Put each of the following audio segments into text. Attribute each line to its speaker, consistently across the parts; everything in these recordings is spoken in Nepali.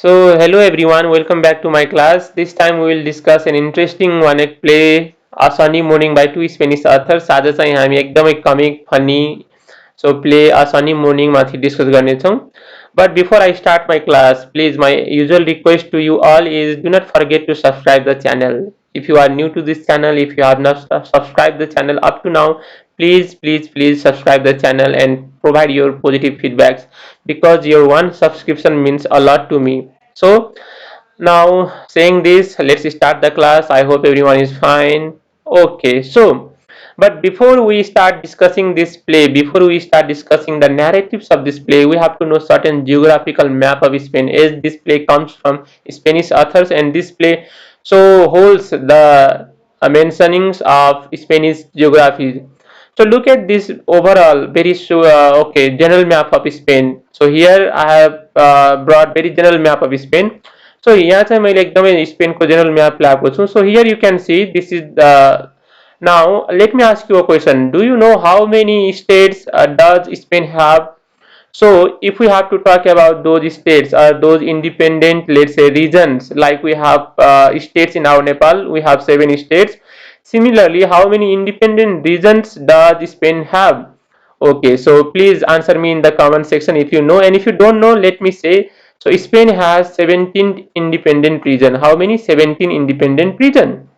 Speaker 1: Hello everyone, welcome back to my class. This time we will discuss an interesting one play, A Sunny Morning by two Spanish authors. आज चाहिँ हामी एकदमै comic funny play A Sunny Morning माथि डिस्कस गर्नेछौँ. But before I start my class, please my usual request to you all is do not forget to subscribe the channel. If you are new to this channel, if you have not subscribed the channel up to now, please subscribe the channel and provide your positive feedbacks because your one subscription means a lot to me. So now saying this, let's start the class. I hope everyone is fine. Okay, so but before we start discussing this play, before we start discussing the narratives of this play, we have to know certain geographical map of Spain, as this play comes from Spanish authors, and this play so holds the mentionings of Spanish geography. So look at this overall very okay, general map of Spain. So here I have brought very general map of Spain. So यहाँ चाहिँ मैले एकदमै स्पेनको general map ल्याएको छु. So here you can see this is the. Now let me ask you a question. Do you know how many states does Spain have? So if we have to talk about those states or those independent, let's say, regions, like we have states in our Nepal, we have 7 states. Similarly, how many independent regions does Spain have? Okay, so please answer me in the comment section if you know, and if you don't know, let me say. So Spain has 17 independent region. How many? 17 independent region.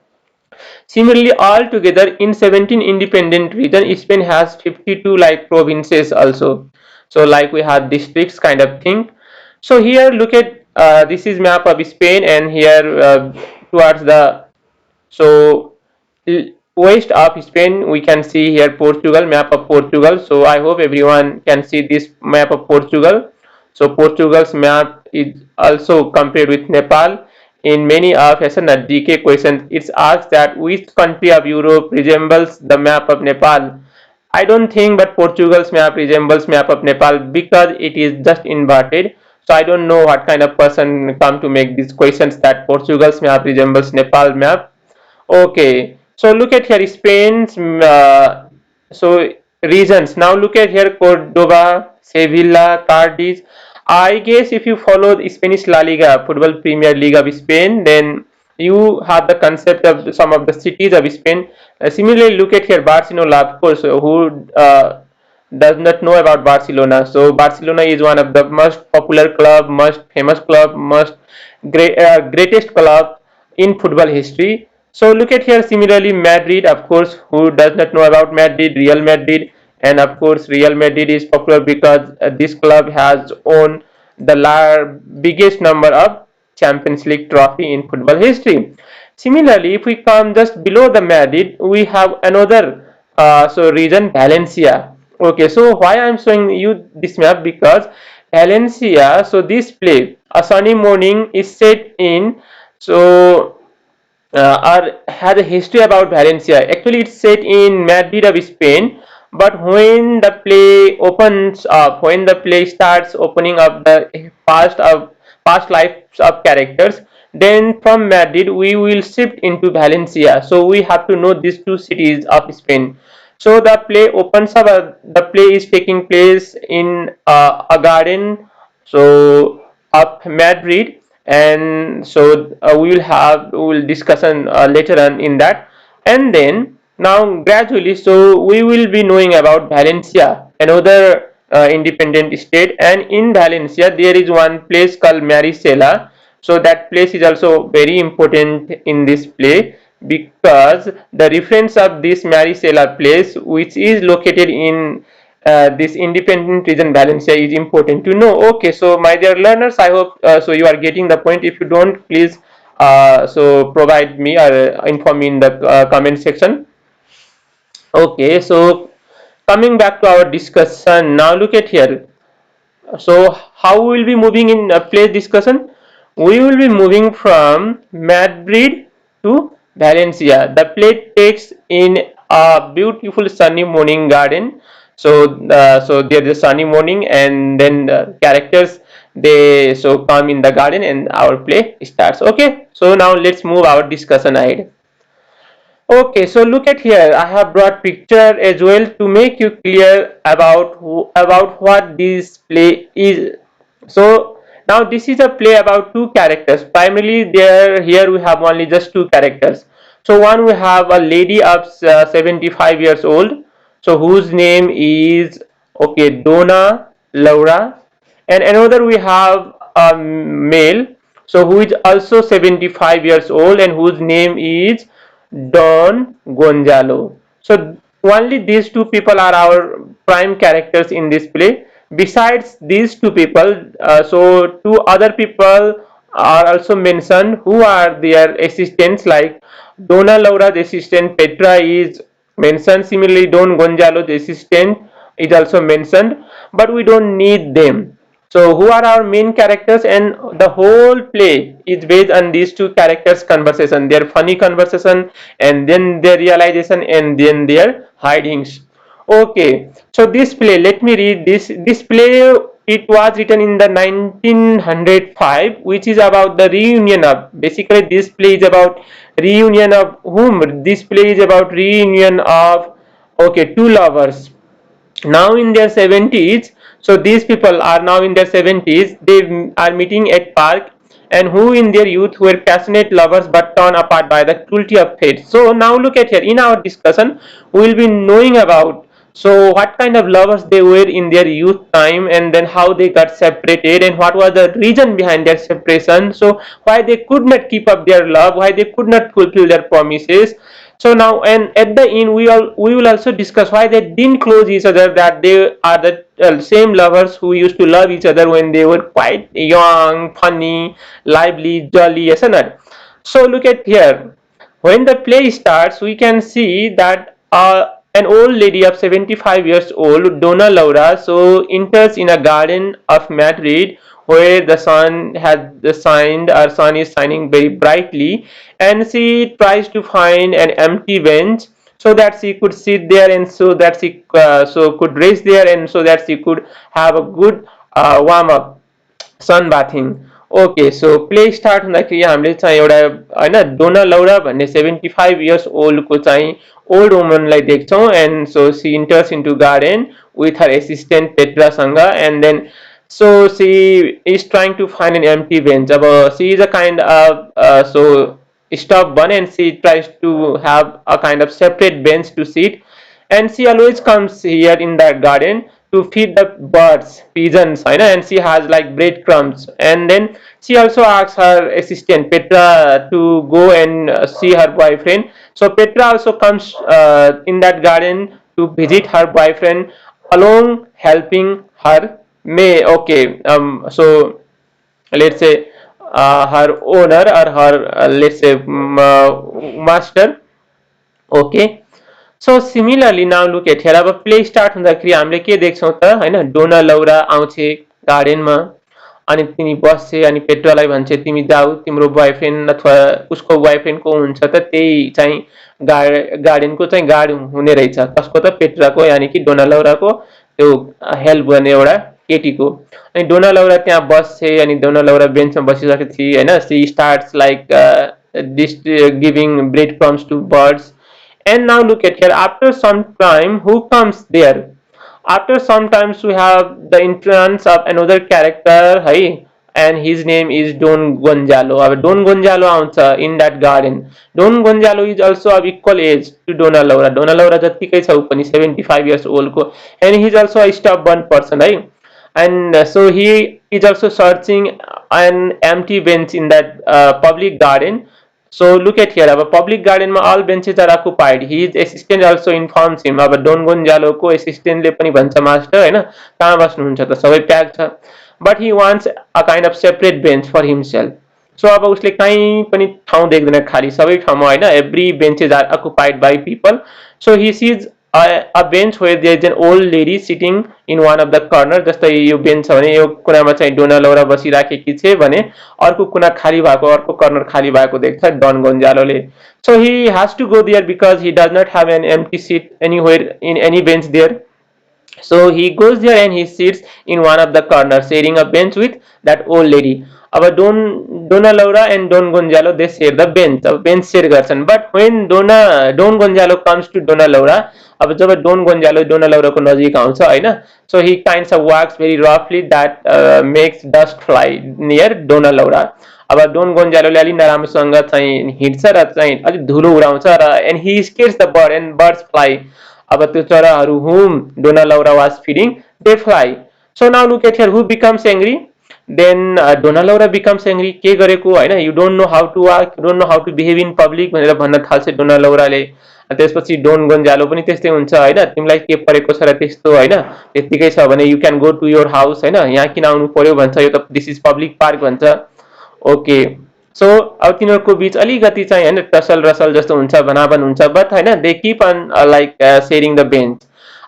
Speaker 1: Similarly, altogether in 17 independent regions, Spain has 52 like provinces also. So like we have districts kind of thing. So here look at this is map of Spain, and here towards the so west of Spain we can see here Portugal, map of Portugal. So I hope everyone can see this map of Portugal. So Portugal's map is also compared with Nepal. In many of SNR DK questions, it's asked that which country of Europe resembles the map of Nepal. I don't think but Portugal's map resembles map of Nepal because it is just inverted. So I don't know what kind of person come to make these questions that Portugal's map resembles Nepal map. Okay, so look at here Spain's so regions. Now look at here Cordoba, Sevilla, Cadiz. I guess if you follow the Spanish La Liga, Football Premier League of Spain, then you have the concept of some of the cities of Spain. Similarly, look at here Barcelona, of course, who does not know about Barcelona. So Barcelona is one of the most popular club, most famous club, most greatest club in football history. So look at here similarly Madrid, of course, who does not know about Madrid, Real Madrid, and of course Real Madrid is popular because this club has won the biggest number of Champions League trophy in football history. Similarly, if we come just below the Madrid, we have another region Valencia. Okay, so why I'm showing you this map because Valencia. So this play, A Sunny Morning, is set in so or has a history about Valencia. Actually, it's set in Madrid of Spain. But when the play opens up, when the play starts opening up the past lives of characters, then from Madrid we will shift into Valencia. So we have to know these two cities of Spain. So the play opens up. The play is taking place in a garden. So of Madrid, and so we will discussion later on in that, and then now gradually so we will be knowing about Valencia, another independent state, and in Valencia there is one place called Marisela. So that place is also very important in this play because the reference of this Marisela place, which is located in this independent region Valencia, is important to know. Okay, so my dear learners, I hope so you are getting the point. If you don't, please so provide me or inform me in the comment section. Okay, so coming back to our discussion, now look at here. So how we will be moving in place discussion? We will be moving from Madrid to Valencia. The play takes in a beautiful sunny morning garden. So there is a sunny morning, and then the characters they so come in the garden, and our play starts. Okay. So now let's move our discussion ahead. Okay, so look at here. I have brought picture as well to make you clear about what this play is. So Now this is a play about two characters. Primarily there here we have only just two characters. So one we have a lady of 75 years old, so whose name is, okay, Donna Laura, and another we have a male, so who is also 75 years old and whose name is Don Gonzalo. So only these two people are our prime characters in this play. Besides these two people, so two other people are also mentioned who are their assistants, like Donna Laura's assistant Petra is mentioned. Similarly, Don Gonzalo's assistant is also mentioned, but we don't need them. So who are our main characters, and the whole play is based on these two characters conversation, their funny conversation, and then their realization, and then their hidings. Okay, so this play, let me read this play. It was written in the 1905, which is about the reunion of, basically this play is about reunion of whom? This play is about reunion of, okay, two lovers now in their 70s. So these people are now in their 70s, they are meeting at park, and who in their youth were passionate lovers but torn apart by the cruelty of fate. So now look at here, in our discussion we will be knowing about, so what kind of lovers they were in their youth time, and then how they got separated, and what was the reason behind their separation, so why they could not keep up their love, why they could not fulfill their promises. So now, and at the end we will also discuss why they didn't close each other, that they are the same lovers who used to love each other when they were quite young, funny, lively, jolly, yes or not. So look at here, when the play starts we can see that an old lady of 75 years old, Donna Laura, so enters in a garden of Madrid where the sun has signed, or sun is shining very brightly, and she tries to find an empty bench so that she could sit there, and so that she so could rest there, and so that she could have a good warm up sun bathing. Okay, so play start हुँदाखेरि हामीले चाहिँ एउटा होइन डोना लौरा भन्ने 75 इयर्स ओल्डको चाहिँ ओल्ड वुमनलाई देख्छौँ, and so she enters into garden with her assistant पेट्रासँग, and then so she is trying to find an empty bench. She is a kind of so stubborn, and she tries to have a kind of separate bench to sit, and she always comes here in that garden to feed the birds, pigeons, you know, and she has like breadcrumbs, and then she also asks her assistant Petra to go and see her boyfriend. So Petra also comes in that garden to visit her boyfriend, along helping her may, okay, so let's say her owner, or her let's say master. Okay, so similarly now look at here, अब प्ले स्टार्ट हुँदाखेरि हामीले के देख्छौँ त हैन, डोना लौरा आउँछे गार्डनमा, अनि तिमी बस्छे, अनि पेट्रालाई भन्छे तिमी जाऊ, तिम्रो बोयफ्रेन्ड अथवा उसको बोयफ्रेन्ड को हुन्छ त त्यही चाहिँ गार्डनको चाहिँ गार्ड हुने रहेछ, कसको त पेट्राको, यानि कि डोना लौराको त्यो हेल्प गर्ने एउटा केटीको. अनि डोना लौरा त्यहाँ बस्छे, अनि डोना लौरा बेन्चमा बसिसकेपछि हैन, she starts like giving bread crumbs to birds. And now look at here, after some time who comes there, after sometimes we have the entrance of another character, hey, and his name is Don Gonzalo. Don Gonzalo आउँछ in that garden. Don Gonzalo is also of equal age to Donna Laura. Donna Laura जतिकै छ उ पनि 75 years old को, and he is also a stubborn person, है, and so he is also searching an empty bench in that public garden. So look at here, अब public garden मा all benches are occupied. His assistant also informs him. अब Don Gonzalo को assistant ले पनि भन्छ मास्टर हैन कहाँ बस्नुहुन्छ त सबै प्याक छ, but he wants a kind of separate bench for himself. So अब उसले कहीँ पनि ठाउँ देख्दैन खाली, सबै ठाउँमा हैन, every benches are occupied by people. So he sees a bench where there is an old lady sitting in one of the corner. जस्तै यो बेन्च छ भने यो कुनामा चाहिँ डोना लौरा बसिराखेकी छे भने अर्को कुना खाली भएको, अर्को कर्नर खाली भएको देख्छ done गोन्जालोले. So he has to go there because he does not have an empty seat anywhere in any bench there. So he goes there and he sits in one of the corners, sharing a bench with that old lady. अब Donna Laura and Don Gonzalo they share the bench. अब bench share गर्छन्. But when Don Gonzalo comes to Donna Laura, अब जब Don Gonzalo Donna Laura को नजिक आउँछ हैन, so he kinds of walks very roughly that makes dust fly near Donna Laura. अब डोन गोन्जालोले अलि नराम्रोसँग चाहिँ हिँड्छ र चाहिँ अलिक धुलो उडाउँछ र and he scares the bird and birds fly. अब त्यो चराहरू whom Donna Laura was feeding they fly. So now look at here who becomes angry. Then Donna Laura becomes angry. के गरेको होइन, you don't know how to walk, you don't know how to behave in public भनेर भन्न थाल्छ डोना लौराले. त्यसपछि डोन गोन्जालो पनि त्यस्तै हुन्छ होइन, तिमीलाई के परेको छ र त्यस्तो होइन, त्यत्तिकै छ भने you can go to your house होइन, यहाँ किन आउनु पर्यो भन्छ, यो त दिस इज पब्लिक पार्क भन्छ. ओके. सो अब तिनीहरूको बिच अलिकति चाहिँ होइन टसल रसल जस्तो हुन्छ, भनाभन हुन्छ, बट होइन they keep on like sharing the bench.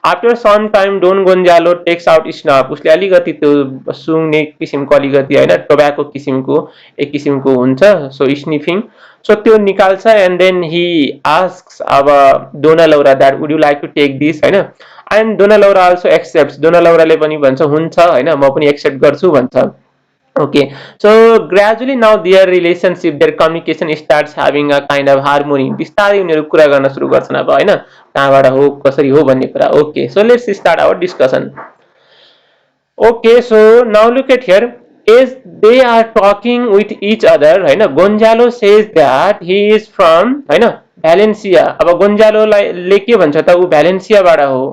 Speaker 1: After some time Don Gonzalo takes out snuff. उसले अलिकति त्यो सुँग्ने किसिमको अलिकति होइन टोब्याको किसिमको एक किसिमको हुन्छ, सो स्निफिङ. सो त्यो निकाल्छ एन्ड देन हि आस्क्स अब Donna Laura that would you like to take this होइन. And Donna Laura also accept. Donna लौराले पनि भन्छ हुन्छ होइन, म पनि एक्सेप्ट गर्छु भन्छ. Okay, so gradually now their relationship, their communication starts having a kind of harmony. बिस्तारै उनीहरू कुरा गर्न सुरु गर्छन् अब होइन, कहाँबाट हो कसरी हो भन्ने कुरा. Okay, so let's start our discussion. Okay, so now look at here. As they are talking with each other, होइन, गोन्जालो says that he is from होइन भ्यालेन्सिया. अब गोन्जालोले के भन्छ त, ऊ भ्यालेन्सियाबाट हो.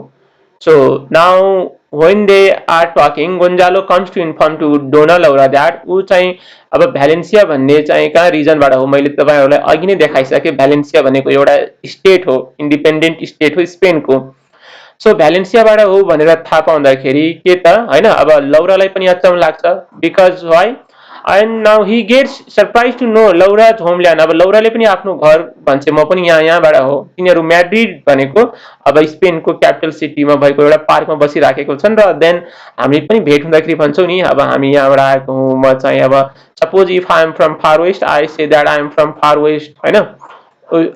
Speaker 1: So now when they are talking, गोन्जालो comes to inform to Dona Laura that ऊ चाहिँ अब भ्यालेन्सिया भन्ने चाहिँ कहाँ रिजनबाट हो. मैले तपाईँहरूलाई अघि नै देखाइसकेँ, भ्यालेन्सिया भनेको एउटा स्टेट हो, इन्डिपेन्डेन्ट स्टेट हो स्पेनको. सो भ्यालेन्सियाबाट हो भनेर थाहा पाउँदाखेरि के त होइन, अब लौरालाई पनि अचम्म लाग्छ. Because why, and now he gets surprise to know Laura's homeland. अब लौराले पनि आफ्नो घर भन्छ, म पनि यहाँबाट हो. तिनीहरू म्याड्रिड भनेको अब स्पेनको क्यापिटल सिटीमा भएको एउटा पार्कमा बसिराखेको छन् र देन हामी पनि भेट हुँदाखेरि भन्छौँ नि, अब हामी यहाँबाट आएको हौँ, म चाहिँ अब suppose if I am from far west, I say that I am from far west होइन.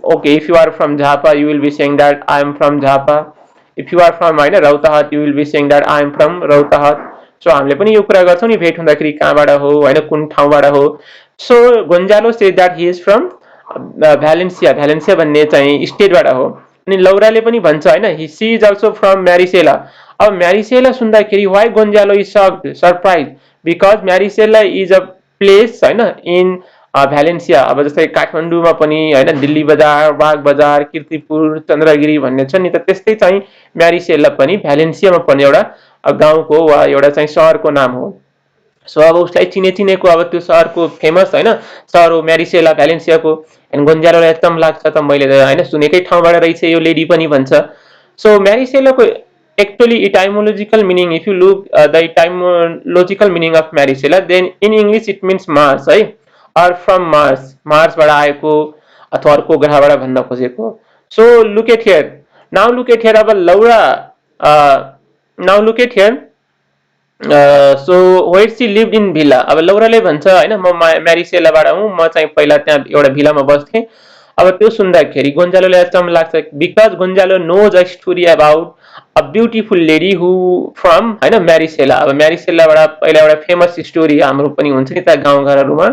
Speaker 1: Okay, if you are from Jhapa you will be saying that I am from Jhapa. If you are from होइन Rautahat you will be saying that I am from Rautahat. So हामीले पनि यो कुरा गर्छौँ नि भेट हुँदाखेरि, कहाँबाट हो होइन, कुन ठाउँबाट हो. So Gonzalo say that he is from Valencia. Valencia भन्ने चाहिँ स्टेटबाट हो. अनि लौराले पनि भन्छ होइन, he she is also from Marisela. अब म्यारिसेला सुन्दाखेरि why Gonzalo is shocked surprise, because Marisela is a place होइन इन भ्यालेन्सिया. अब जस्तै काठमाडौँमा पनि होइन दिल्ली बजार, बाग बजार, किर्तिपुर, चन्द्रगिरी भन्ने छ नि, त त्यस्तै चाहिँ म्यारिसेला पनि भ्यालेन्सियामा पर्ने एउटा गाउँको वा एउटा चाहिँ सहरको नाम हो. सो अब उसलाई चिनेको अब त्यो सहरको फेमस होइन सहर हो म्यारिसेला भ्यालेन्सियाको. एन्ड गोन्जालोलाई एकदम लाग्छ त मैले त होइन सुनेकै ठाउँबाट रहेछ यो लेडी पनि भन्छ. सो म्यारिसेलाको actually etymological meaning, if you look the etymological meaning of Maricela, then in English it means Mars है, or from Mars, मार्सबाट आएको अथवा अर्को ग्रहबाट भन्न खोजेको. So look at here, now look at here. अब लौरा now look at here. So where she lived in villa. अब लौराले भन्छ होइन म म्यारिसेलाबाट हुँ, म चाहिँ पहिला त्यहाँ एउटा भिलामा बस्थेँ. अब त्यो सुन्दाखेरि गोन्जालोले अचम्म लाग्छ, because Gonzalo knows a story about a beautiful lady who from होइन म्यारिसेला. अब म्यारिसेलाबाट पहिला एउटा फेमस स्टोरी हाम्रो पनि हुन्छ नि त गाउँघरहरूमा,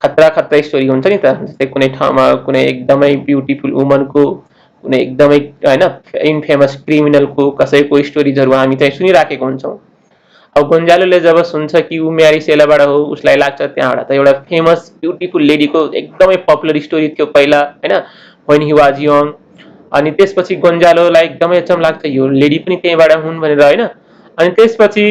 Speaker 1: खतरा खतरा स्टोरी हुन्छ नि त, जस्तै कुनै ठाउँमा कुनै एकदमै ब्युटिफुल वुमनको, कुनै एकदमै होइन इनफेमस क्रिमिनलको कसैको स्टोरिजहरू हामी चाहिँ सुनिराखेको हुन्छौँ. अब गोन्जालोले जब सुन्छ कि ऊ म्यारिसेलाबाट हो, उसलाई लाग्छ त्यहाँबाट त एउटा फेमस ब्युटिफुल लेडीको एकदमै पपुलर स्टोरी थियो पहिला होइन, व्हेन हि वाज यङ. अनि त्यसपछि गोन्जालोलाई एकदमै अचम्म लाग्छ यो लेडी पनि त्यहीँबाट हुन् भनेर होइन. अनि त्यसपछि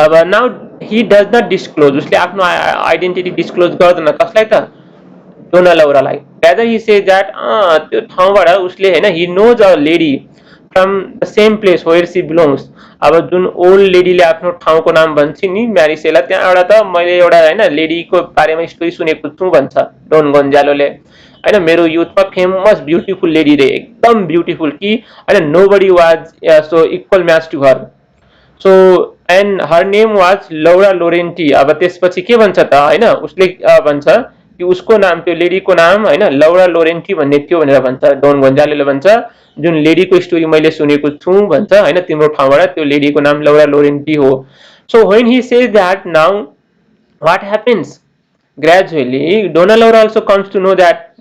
Speaker 1: अब now he does not disclose, उसले आफ्नो आइडेन्टिटी डिस्क्लोज गर्दैन. कसलाई त, डोना लौरालाई. रादर हि से द्याट त्यो ठाउँबाट उसले होइन he knows a lady from the same place where she belongs. अब जुन ओल्ड लेडीले आफ्नो ठाउँको नाम भन्छ नि म्यारिसेला, त्यहाँबाट त मैले एउटा होइन लेडीको बारेमा स्टोरी सुनेको छु भन्छ डोन गोन्जालोले होइन. मेरो युथमा फेमस ब्युटिफुल लेडी रे, एकदम ब्युटिफुल कि होइन, nobody was so equal match to her. So and her name was Laura Lorenti. अब त्यसपछि के भन्छ त होइन, उसले भन्छ कि उसको नाम, त्यो लेडीको नाम होइन लौरा लोरेन्टी भन्ने थियो भनेर भन्छ। डोन गोन्जालोले भन्छ जुन लेडीको स्टोरी मैले सुनेको छु भन्छ होइन तिम्रो ठाउँबाट, त्यो लेडीको नाम लौरा लोरेन्टी हो। So when he says that, now what happens? Gradually, Donna Laura also comes to know that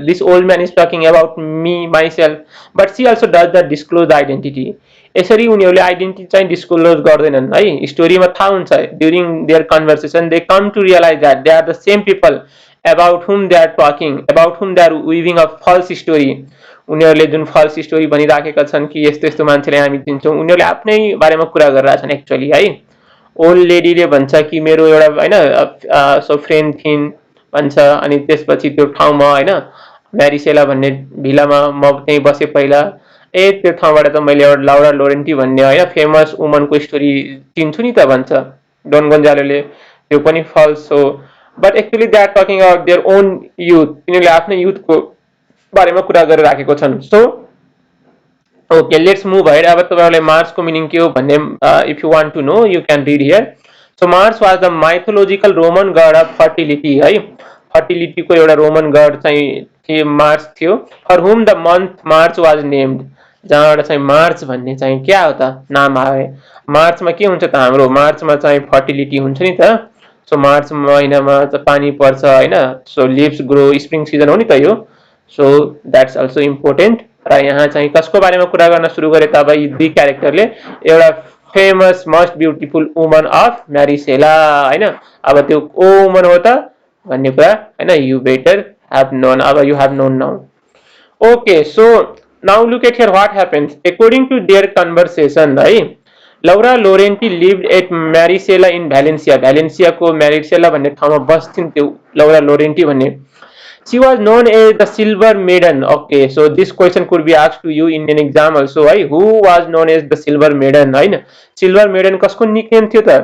Speaker 1: this old man is talking about me myself, but she also does not disclose the identity. यसरी उनीहरूले आइडेन्टिटी चाहिँ डिस्क्लोज गर्दैनन् है। स्टोरीमा थाहा हुन्छ during their conversation they come to realise that they are the same people about whom they are talking, about whom they are weaving a false story. उनीहरूले जुन फल्स स्टोरी भनिराखेका छन् कि यस्तो यस्तो मान्छेलाई हामी चिन्छौँ, उनीहरूले आफ्नै बारेमा कुरा गरिरहेछन् एक्चुअली है। ओल्ड लेडीले भन्छ कि मेरो एउटा होइन सो फ्रेन्ड थिइन् भन्छ, अनि त्यसपछि त्यो ठाउँमा होइन म्यारिसेला भन्ने भिलामा म त्यहीँ बसेँ पहिला, त्यो ठाउँबाट त मैले एउटा लाउरा लोरेन्टी भन्ने होइन फेमस वुमनको स्टोरी चिन्छु नि त भन्छ डन गोन्जालोले। त्यो पनि फल्स हो, but actually they are talking about their own youth, तिनीहरूले आफ्नै युथको बारेमा कुरा गरिराखेको छन्। So okay let's move ahead. अब तपाईँहरूलाई मार्सको मिनिङ के हो भन्ने if you want to know you can read here. So Mars was the mythological Roman god of fertility है, फर्टिलिटीको एउटा रोमन गड चाहिँ मार्स थियो। For whom the month March was named, जहाँबाट चाहिँ मार्च भन्ने चाहिँ क्या हो त नाम आयो। मार्चमा के हुन्छ त हाम्रो, मार्चमा चाहिँ फर्टिलिटी हुन्छ नि त। सो मार्च महिनामा त पानी पर्छ होइन, so leaves grow, spring season हो नि त यो। So that's also important. र यहाँ चाहिँ कसको बारेमा कुरा गर्न सुरु गरे त अब यी दुई क्यारेक्टरले, एउटा famous most beautiful woman of Marisela होइन। अब त्यो को वुमन हो त भन्ने कुरा होइन, यु बेटर ह्याभ नोन, अब you have known now. Okay so now look at here what happens according to their conversation है। Laura Lorenti lived at Maricela in Valencia, भ्यालेन्सियाको म्यारिसेला भन्ने ठाउँमा बस्थिन् त्यो लौरा लोरेन्टी भन्ने। She was known as the Silver Maiden. Okay, so this question could be asked to you in an exam also. Right? Who was known as the Silver Maiden? Right? Silver Maiden कसको nickname थियो त?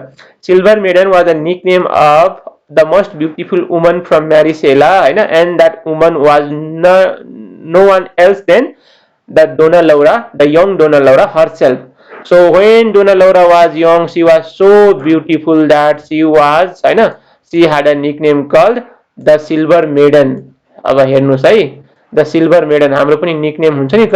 Speaker 1: Silver Maiden was a nickname of the most beautiful woman from Marisela, right? And that woman was no one else than the Donna Laura, the young Donna Laura herself. So when Donna Laura was young, she was so beautiful that she was, right? She had a nickname called the Silver Maiden. अब हेर्नुस् है, द सिल्भर मेडन, हाम्रो पनि निकनेम हुन्छ नि त।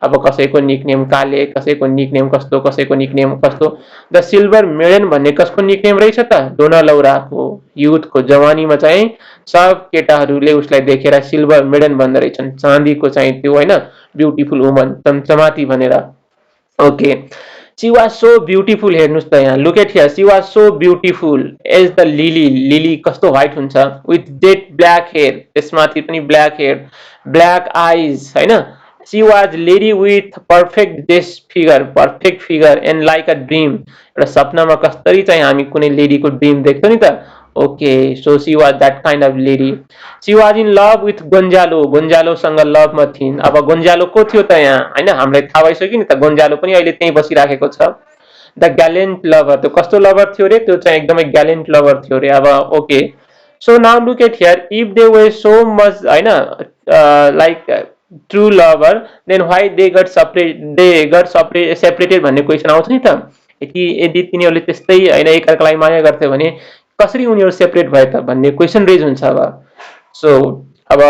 Speaker 1: अब कसैको निकनेम काले, कसैको निकनेम कस्तो, कसैको निकनेम कस्तो। द सिल्भर मेडन भन्ने कसको निकनेम रहेछ त? डोना लौराको। युथको जवानीमा चाहिँ सब केटाहरूले उसलाई देखेर सिल्भर मेडन भन्दो रहेछन्, चाँदीको चाहिँ त्यो होइन ब्युटिफुल वुमन, चमचमाती भनेर। Okay she was so beautiful, हेर्नुस् त यहाँ look at here, she was so beautiful as the lily, lily कस्तो white हुन्छ, with jet black hair, त्यसमाथि पनि black hair, black eyes हैन। she was lady with perfect this figure, perfect figure and like a dream, एउटा सपनामा कस्तरी चाहिँ हामी कुनै लेडीको ड्रिम देख्छौँ नि त। Okay, so she was that kind of lady. She was in love with गोन्जालो, गोन्जालोसँग लभमा थिइन्। अब गोन्जालो को थियो त यहाँ हैन, हामीलाई थाहा भइसक्यो नि त, गोन्जालो पनि अहिले त्यही बसिराखेको छ। द ग्यालेन्ट लभर, त्यो कस्तो लभर थियो रे, त्यो चाहिँ एकदमै ग्यालेन्ट लभर थियो रे। अब okay so now look at here, if they were so much हैन like true lover then why they got separated भन्ने क्वेसन आउँछ नि त। यदि तिनीहरूले त्यस्तै हैन एकअर्कालाई माया गर्थे भने कसरी उनीहरू सेपरेट भए त भन्ने क्वेसन रेज हुन्छ। अब सो अब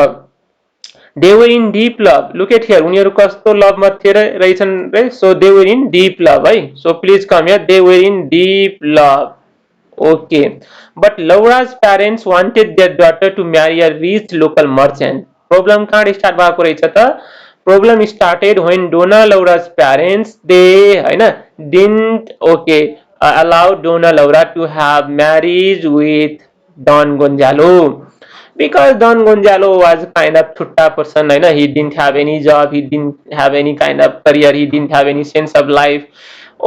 Speaker 1: they were in deep love, look at here, उनीहरू कस्तो लभमा थिए रहेछन् रे। So they were in deep love है, so please come here, they were in deep love. Okay but Laura's parents wanted their daughter to marry a rich local merchant. Problem कहाँ स्टार्ट भएको रहेछ त? Problem started when Donna Laura's parents they हैन didn't okay allow Donna Laura to have marriage with Don Gonzalo, because Don Gonzalo was kind of thutta person, he didn't have any job, he didn't have any kind of career, he didn't have any sense of life.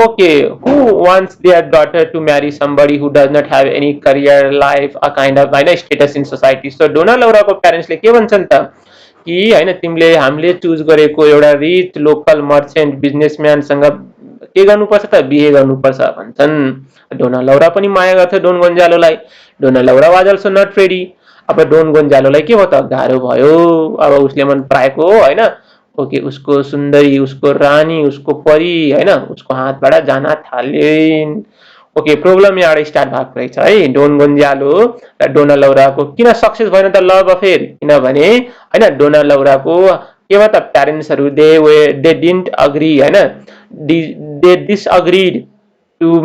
Speaker 1: Okay, who wants their daughter to marry somebody who does not have any career, life, a kind of status in society? So Donna Laura को parents ले के भन्छन् त कि हैन तिमीले हामीले चुज गरेको एउटा रिच लोकल मर्चेन्ट बिजनेसम्यानसँग के गर्नुपर्छ त, बिहे गर्नुपर्छ भन्छन्। डोना लौरा पनि माया गर्थे डोन गोन्जालोलाई, डोना Laura was also not ready. अब डोन गोन्जालोलाई के भयो त, गाह्रो भयो। अब उसले मन पराएको हैन, ओके उसको सुन्दरी, उसको रानी, उसको परी हैन उसको हातबाट जान थालिन्। ओके, प्रब्लम यहाँबाट स्टार्ट भएको रहेछ है। डोन गोन्जालो र डोना लौराको किन सक्सेस भएन त लभ अफेयर? किनभने होइन डोना लौराको केमा त प्यारेन्ट्सहरू दे डिन्ट अग्री होइन, they disagreed to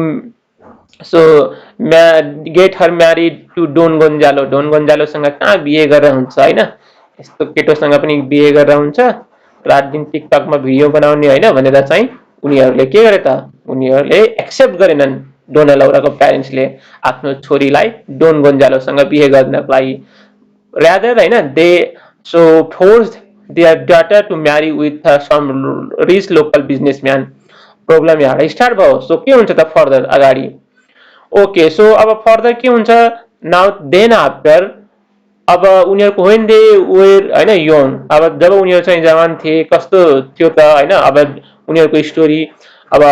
Speaker 1: so get her married to Don Gonzalo. Don गोन्जालोसँग कहाँ बिहे गरेर हुन्छ होइन, यस्तो केटोसँग पनि बिहे गरेर हुन्छ, रात दिन टिकटकमा भिडियो बनाउने होइन भनेर चाहिँ उनीहरूले के गरे त, उनीहरूले एक्सेप्ट गरेनन् डोना लौराको प्यारेन्ट्सले आफ्नो छोरीलाई डोन गोन्जालोसँग बिहे गर्नको लागि। rather होइन they so forced their daughter to marry with some rich local businessman. Problem यहाँबाट स्टार्ट भयो। सो के हुन्छ त फर्दर अगाडि? ओके, सो अब फर्दर के हुन्छ? नाउ देन आफ्टर अब उनीहरूको वेन दे वेयर होइन यङ, अब जब उनीहरू चाहिँ जवान थिए कस्तो थियो त होइन, अब उनीहरूको स्टोरी अब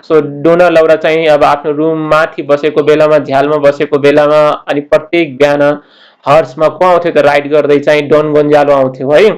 Speaker 1: सो डोना लौरा चाहिँ अब आफ्नो रुम माथि बसेको बेलामा, झ्यालमा बसेको बेलामा अनि प्रत्येक बिहान हर्समा को आउँथ्यो त राइड गर्दै चाहिँ डोन गोन्जालो आउँथ्यो है।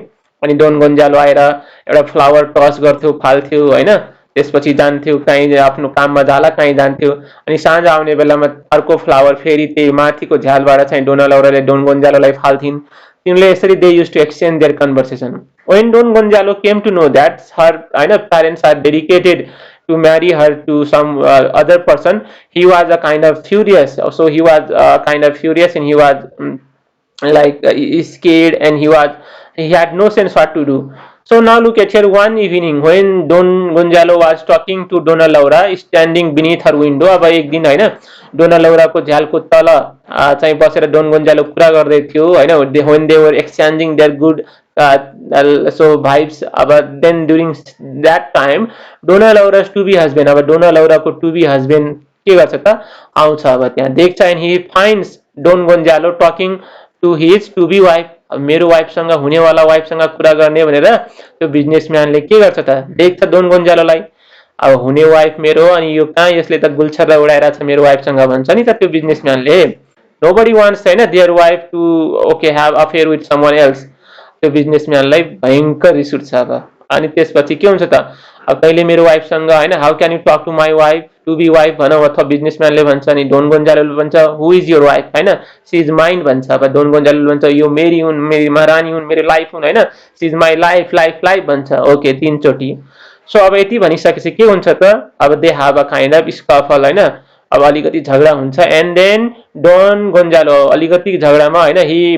Speaker 1: अनि डोन गोन्जालो आएर एउटा फ्लावर टस गर्थ्यो, फाल्थ्यो होइन, त्यसपछि जान्थ्यो कहीँ आफ्नो काममा जाला, कहीँ जान्थ्यो अनि साँझ आउने बेलामा अर्को फ्लावर फेरि त्यही माथिको झ्यालबाट चाहिँ डोना लौराले डोन गोन्जालोलाई फाल्थिन्। तिनले यसरी they use to exchange their conversation. When Don Gonzalo came to know that her parents are dedicated to marry her to some other person, he was a kind of furious. So he was kind of furious and he was like scared and he had no sense what to do. So now look at here. One evening when Don Gonzalo was talking to Donna Laura standing beneath her window, अब एक दिन होइन डोना लौराको झ्यालको तल चाहिँ बसेर डोन गोन्जालो कुरा गर्दै थियो होइन, when they were exchanging their good so vibes। अब then during that time Dona लौरा's to be husband, अब डोना लौराको to be husband के गर्छ त, आउँछ अब त्यहाँ देख्छ and he finds Don गोन्जालो talking to his to be wife। मेरो वाइफसँग, हुनेवाला वाइफसँग कुरा गर्ने भनेर त्यो बिजनेसम्यानले के गर्छ त, देख्छ डोन गोन्जालोलाई। अब हुने वाइफ मेरो अनि यो कहाँ यसले त गुल्छर उडाइरहेको छ मेरो वाइफसँग भन्छ नि त त्यो बिजनेसम्यानले। नोबडी वान्ट्स होइन their wife to okay have affair with someone else. त्यो बिजनेसम्यानलाई भयङ्कर रिस उठ्छ अब। अनि त्यसपछि के हुन्छ त, अब तैँले मेरो वाइफसँग होइन, how can you talk to my wife to be wife भनौँ, अथवा बिजनेसम्यानले भन्छ अनि डोन गोन्जालोले भन्छ हु इज योर वाइफ होइन, सी इज माइन्ड भन्छ। अब डोन गोन्जालोले भन्छ यो मेरी हुन्, मेरी महारानी हुन्, मेरो लाइफ हुन् होइन, she is my life life life भन्छ। ओके, तीनचोटि। सो अब यति भनिसकेपछि के हुन्छ त, अब they have a kind of scuffle होइन, अब अलिकति झगडा हुन्छ एन्ड देन डोन गोन्जालो अलिकति झगडामा होइन he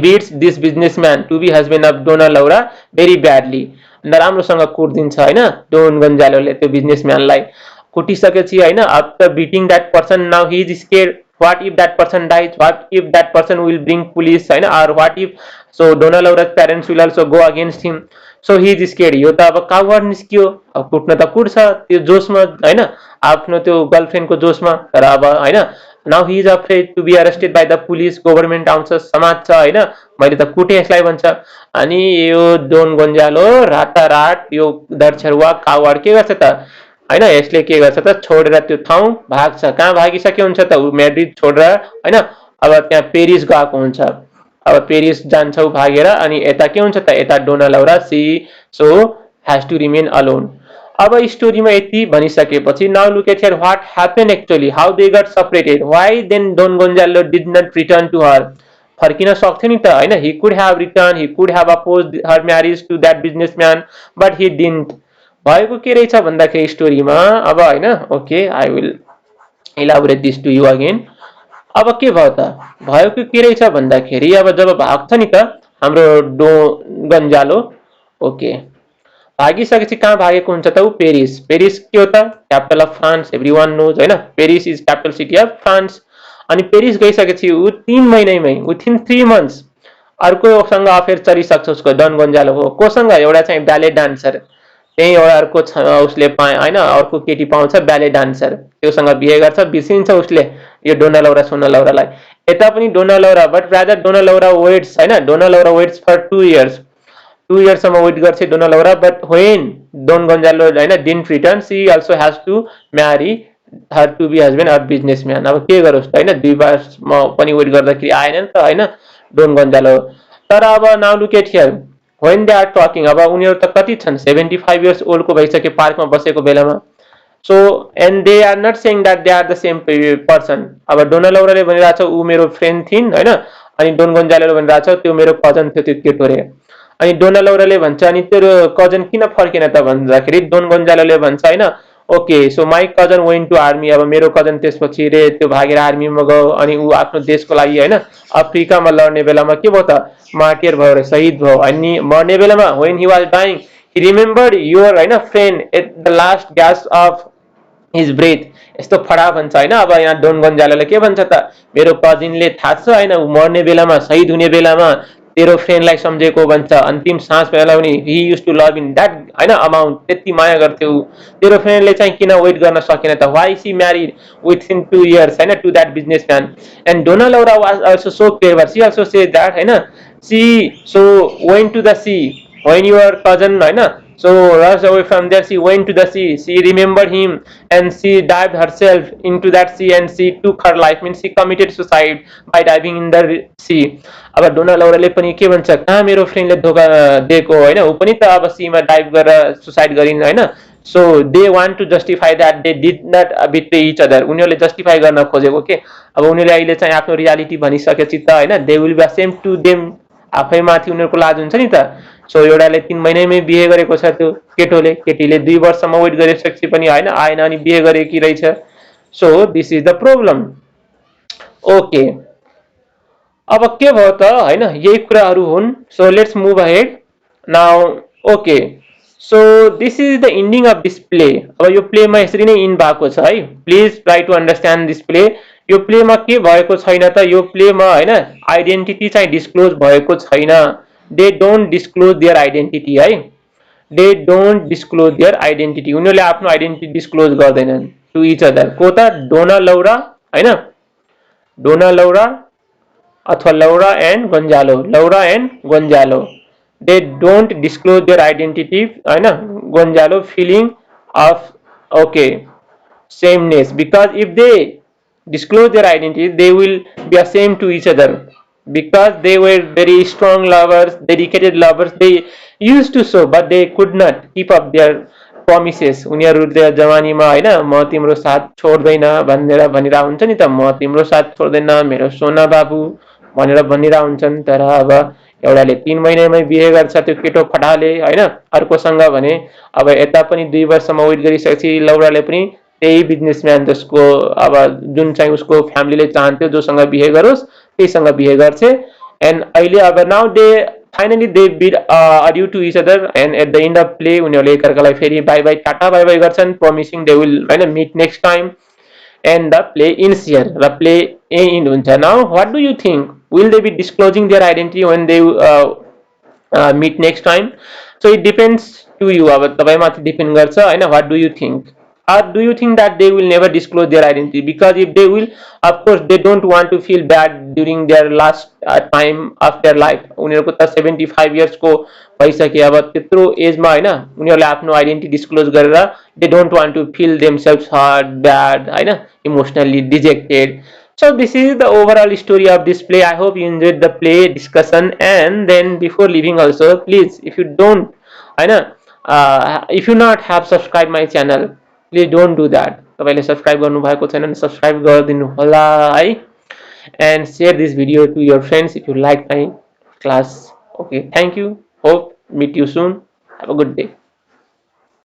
Speaker 1: beats this businessman to be husband of Donna Laura very badly। नराम्रोसँग कुट्दिन्छ होइन डोन गोन्जालोले त्यो बिजनेसम्यानलाई। कुटिसकेपछि होइन after beating that person now he is scared, what if that person dies, what if that person will bring police होइन, or what if so Donna Laura's parents will also go against him। so he is scared। यो त अब काउवाड निस्कियो, अब कुट्न त कुट्छ त्यो जोसमा होइन, आफ्नो त्यो गर्लफ्रेन्डको जोसमा, तर अब होइन now he is afraid to be arrested by the police. Government आउँछ, समात्छ होइन, मैले त कुटेँ यसलाई भन्छ। अनि यो डोन गोन्जालो रातारात यो दर्छरुवा काउवाड के गर्छ त होइन, यसले के गर्छ त छोडेर त्यो ठाउँ भाग्छ। कहाँ भागिसक्यो हुन्छ त, ऊ म्याड्रिड छोडेर होइन अब त्यहाँ पेरिस गएको हुन्छ। अब पेरिस जान्छ ऊ भागेर अनि यता के हुन्छ त, यता Donna Laura she so has to remain alone. अब स्टोरीमा यति भनिसकेपछि now look at here what happen actually, how they got separated, why then Don Gonzalo did not return to her. फर्किन सक्थ्यो नि त होइन, he could have return, he could have oppose her marriage to that businessman, but he didn't. भएको के रहेछ भन्दाखेरि स्टोरीमा अब होइन, okay I will elaborate this to you again. अब के भयो त, भएको के रहेछ भन्दाखेरि अब जब भाग्छ नि त हाम्रो डो गन्जालो, ओके भागिसकेपछि कहाँ भागेको हुन्छ त ऊ पेरिस। पेरिस के हो त, capital of France, every one knows होइन, Paris is capital city of France. अनि पेरिस गइसकेपछि ऊ 3 महिनैमै विथिन 3 मन्थ्स अर्कोसँग अफेयर चलिसक्छ उसको, डन गोन्जालोको। कोसँग, एउटा चाहिँ ब्याले डान्सर, त्यही एउटा अर्को उसले पाए होइन, अर्को केटी पाउँछ ब्याले डान्सर, त्योसँग बिहे गर्छ, बिर्सिन्छ उसले यो डोना लौरा सोना लौरालाई। यता पनि Donna Laura, but rather Donna Laura waits होइन, Donna Laura waits for 2 years, 2 इयर्ससम्म वेट गर्छ Donna Laura. But when Don Gonzalo होइन didn't return, she also has to marry her to be husband or businessman. अब के गरोस् त होइन, 2 वर्षमा पनि वेट गर्दाखेरि आएन नि त होइन डोन गोन्जालो। तर अब now look at here when they are talking, अब उनीहरू त कति छन्, 75 इयर्स ओल्डको भइसक्यो पार्कमा बसेको बेलामा। So and they are not saying that they are the same person. अब डोना लौराले भनिरहेको छ ऊ मेरो फ्रेन्ड थिइन् होइन, अनि डोन गोन्जालोले भनिरहेको छ त्यो मेरो कजन थियो त्यो केटो रे. अनि डोना लौराले भन्छ अनि तेरो कजन किन फर्केन त भन्दाखेरि डोन गोन्जालोले भन्छ होइन, okay so my cousin went to army. अब मेरो कजन त्यसपछि रे त्यो भागेर आर्मीमा गयो अनि ऊ आफ्नो देशको लागि होइन अफ्रिकामा लड्ने बेलामा के भयो त मार्टियर भयो र शहीद भयो. अनि मर्ने बेलामा when he was dying he remembered your होइन friend at the last gasp of his breath. यस्तो फडा भन्छ होइन. अब यहाँ डोन गन्जालोले के भन्छ त मेरो कजिनले थाहा छ होइन ऊ मर्ने बेलामा शहीद हुने बेलामा तेरो फ्रेन्डलाई सम्झेको भन्छ, अन्तिम सास बेला पनि he use to love in that होइन अमाउन्ट, त्यति माया गर्थ्यो. तेरो फ्रेन्डले चाहिँ किन वेट गर्न सकेन त, why she married within 2 years होइन to that businessman. And Donna Laura was also so clever, she also say that होइन she so went to the sea when your cousin होइन so rushed away from there, she went to the sea, she remembered him and she dived herself into that sea and she took her life, means she committed suicide by diving in the sea. अब डोना लौराले पनि के भन्छ कहाँ मेरो फ्रेन्डले धोका दिएको होइन ऊ पनि त अब सीमा डाइभ गरेर सुसाइड गरिन् होइन. So they want to justify that they did not betray each other, उनीहरूले जस्टिफाई गर्न खोजेको के. अब उनीहरूले अहिले चाहिँ आफ्नो रियालिटी भनिसकेपछि त होइन they will be same to them, आफैमाथि उनीहरूको लाज हुन्छ नि त. सो एउटाले 3 महिनामै बिहे गरेको छ त्यो केटोले, केटीले 2 वर्षमा वेट गरिसकेपछि पनि होइन आएन अनि बिहे गरेकी रहेछ. So this is the problem. Okay अब के भयो त होइन यही कुराहरू हुन्. So let's move ahead now. Okay so this is the ending of this play. अब यो प्लेमा यसरी नै इन भएको छ है. Please try to understand this play. यो प्लेमा के भएको छैन त यो प्लेमा होइन आइडेन्टिटी चाहिँ डिस्क्लोज भएको छैन. They don't disclose their identity है. They don't disclose their identity, उनीहरूले आफ्नो आइडेन्टिटी डिस्क्लोज गर्दैनन् टु इच अदर. को त डोना लौरा होइन, डोना लौरा अथवा Laura and Gonzalo, Laura and Gonzalo they don't disclose their identity होइन. Gonzalo feeling of okay sameness because if they disclose their identity they will be ashamed to each other because they were very strong lovers, dedicated lovers. They used to show but they could not keep up their promises. उनीहरूले जवानीमा होइन म तिम्रो साथ छोड्दैन भनेर भनिरह हुन्छ नि त, म तिम्रो साथ छोड्दैन मेरो सोना बाबु भनेर भनिरह हुन्छन्. तर अब एउटाले 3 महिनामै बिहे गर्छ त्यो केटो फटाले होइन अर्कोसँग भने अब यता पनि 2 वर्षमा वेट गरिसकेपछि लौराले पनि त्यही बिजनेसम्यान जसको अब जुन चाहिँ उसको फ्यामिलीले चाहन्थ्यो जोसँग बिहे गरोस् त्यहीसँग बिहे गर्छ. एन्ड अहिले अब now they finally they bid adieu to each other and at the end of play उनीहरूले एकअर्कालाई फेरि बाई बाई टाटा बाई बाई गर्छन् प्रमिसिङ दे विल होइन meet next time and the play ends here. र प्ले एन्ड हुन्छ. Now what do you think, will they be disclosing their identity when they meet next time. So it depends to you, अब तपाईँमाथि डिपेन्ड गर्छ होइन. What do you think, or do you think that they will never disclose their identity? Because if they will, of course they don't want to feel bad during their last time of their life. उनीहरूको त 75 years को भइसक्यो अब त्यत्रो एजमा होइन उनीहरूले आफ्नो आइडेन्टिटी डिस्क्लोज गरेर they don't want to feel themselves hurt, bad होइन emotionally dejected. So this is the overall story of this play. I hope you enjoyed the play discussion. And then before leaving also please if you don't होइन if you not have subscribed my channel please don't do that. तपाईँले सब्सक्राइब गर्नुभएको छैन भने सब्सक्राइब गरिदिनु होला है. And share this video to your friends if you like my class. Okay thank you. Hope meet you soon. Have a good day.